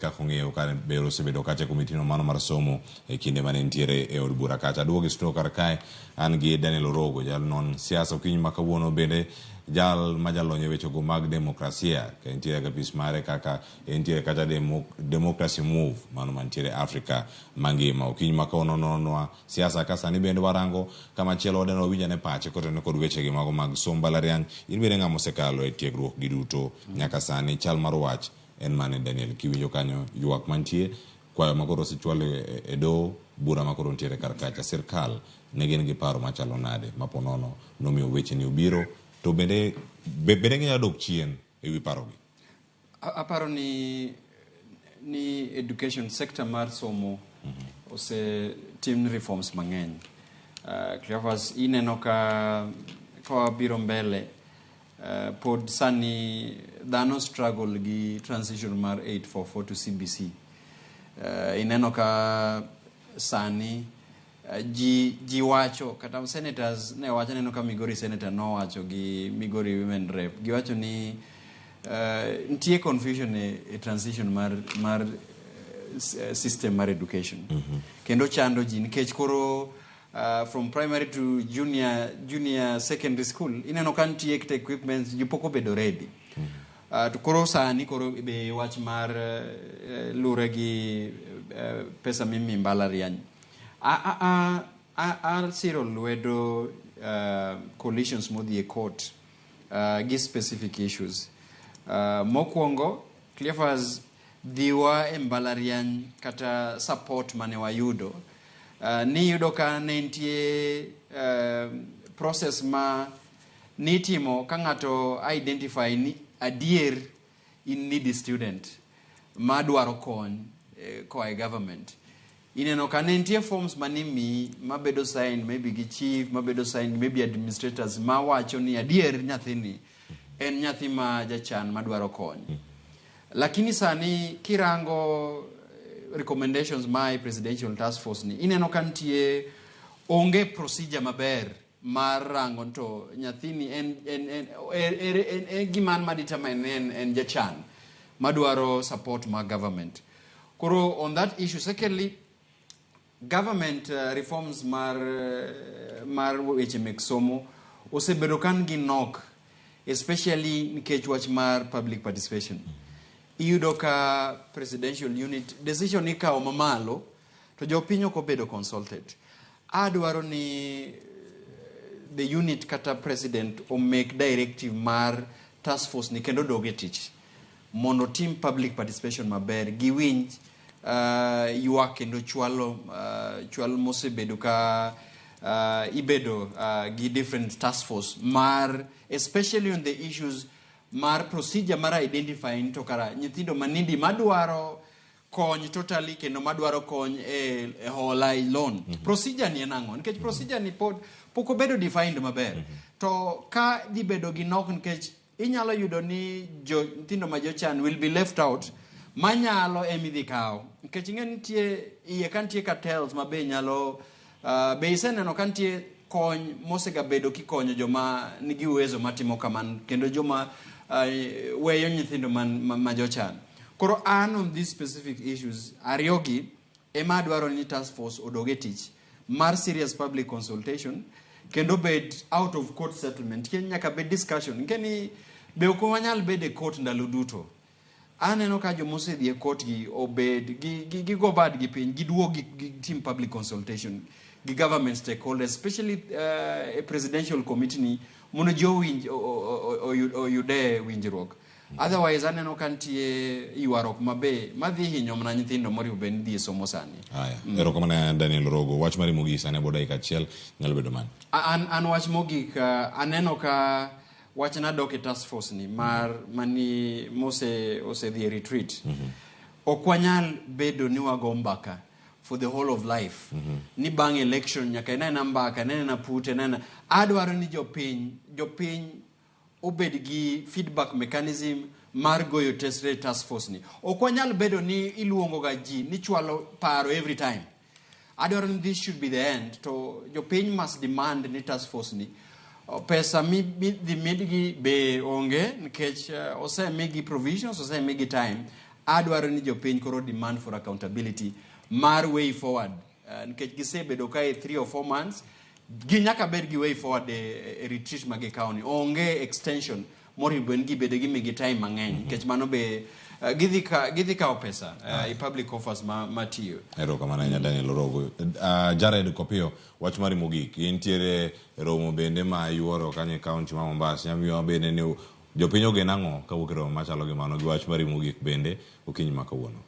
kakong'eyo ka bero osebedo kacha komitino mano mar somo e kinde mane nitiere e od bura kacha. Aduogo e studio kar kae an gi Daniel Orogo, jal non siasa okinyi ma kawuono bende jal ma jalonyo e wechego mag demokrasia, ka nitiere kapis mare kaka nitiere kacha democracy move mano mantiere Afrika mangima. Okinyi ma kawuono nonwa siasa ka sani bende warango kamachielo wadeno winjane pache kotene kod wechegi mago mag somo mbalariany. In bende ng'ama osekalo e tiegruok gi duto nyaka sani, chal mar wach en mane Daniel kiwinjo kanyo ywak mantie kwayo makoro osechwal e do bura makoro ntiere kar kacha sirkal ne gin gi paro machalo nade maponono nomiyo weche ni obiro to bende ng'eyo dok chien e wi parogi. Aparo ni education sector mar somo ose tim reforms mang'eny. Cleovers ineno ka biro mbele pod sani dhano struggle gi transition mar 844 to CBC. Ineno ka sani ji wacho kata senators ne wacho, neno ka Migori senator no wacho gi Migori women rep giwacho ni ntie confusion e transition mar system mar education. Kendo chando ji nikech koro from primary to junior secondary school ineno ka ntie kit equipments jipoko bedo ready. To koro sani koro be wach mar lure gi pesa mimi mbalariany. Siro lwedo coalitions modhi e court gi specific issues. Mokwongo Cleophas dhiwa e mbalariany kata support mane wayudo ni yudo ka ne ntie process ma nitimo ka ng'ato identify ni adier in needy student ma dwaro kony koa e government. Ineno ka ne ntie forms manimi mabedo sign maybe gi chief, mabedo sign maybe administrators ma wacho ni adier nyathini en nyathi ma jachan madwaro kony. Lakini sani kirango recommendations my presidential task force ni ineno ka ntie onge procedure maber mar rango to nyathini en giman ma determine en jachan madwaro support ma government. Koro on that issue, secondly, government reforms mar weche mek somo osebedo kan gi nok, especially nikech wach mar public participation. Iyudo ka presidential unit decision ikawo mamalo to jopiny ok obedo consulted. Adwaro ni the unit kata president o make directive mar task force ni kendo doge tich mondo team public participation maber giwinj ywak kendo chwalo mosebedo ka ibedo gi different task force mar especially on the issues mar procedure mar identifying to kara nyithindo manindi madwaro kony totally kendo madwaro kony e hola loan. Procedure ni enango nikech procedure ni pok obedo defined maber. To ka dhi bedo gi nok nikech inyalo yudo ni nyithindo ma jochan will be left out manyalo emidhi kawo nikech ing'e nitie iye ka ntie cartels ma be nyalo be iseneno ka ntie kony mosega bedo kikonyo joma nigi uwezo matimo kaman kendo joma weyo nyithindo ma jochan. Koro an on these specific issues ariyogi ema dwaro ni task force odoge tich mar serious public consultation kendo bed out of court settlement kendo nyaka bed discussion nikeni be ok wanyal bed e court ndalo duto. Aneno ka jomose dhi e court gi obed gi go bad gi piny giduo gi team public consultation gi government stakeholders, especially a presidential committee ni mono jowinj oyude winjruok. Otherwise aneno ka ntie ywarok mabe madhi hinyo mana nyithindo moriwo ben dhi somo sani. Erokamano Daniel Orogo. Wach mari mogik sani boda ikachiel nyalo bedo man. An wach mogik aneno ka wach na doke task force ni mani ose dhi retreat. Okwanyal bedo ni wago mbaka for the whole of life. Ni bang election nyaka inena mbaka, nena pute, nena adwaro ni jopiny obed gi feedback mechanism mar goyo tesre task force ni. Okwanyal bedo ni iluongo ga ji ni chwalo paro every time. Adwaro ni this should be the end. To jopiny must demand ni task force ni pesa midgi be onge nikech ose migi provisions, ose migi time. adwaro ni jopiny koro demand for accountability mar way forward. Nikech gisebedo kae 3 or 4 months, ginyaka bed gi way forward e retreat mage kaoni. Onge extension moribo en gibedo gi migi time mang'eny. Nikech mano be gidhi kao pesa i public offers matiyo. Ero kamano nya Daniel Orogo. Jared Kopio, wach mari mogik. Intiere romo bende ma yuoro kanye kaunti ma Mombasa. Nyamiyo bende ni jopiny ogen ang'o kawuok e romo machalo gi mano gi wach mari mogik bende okinyi ma kawuono.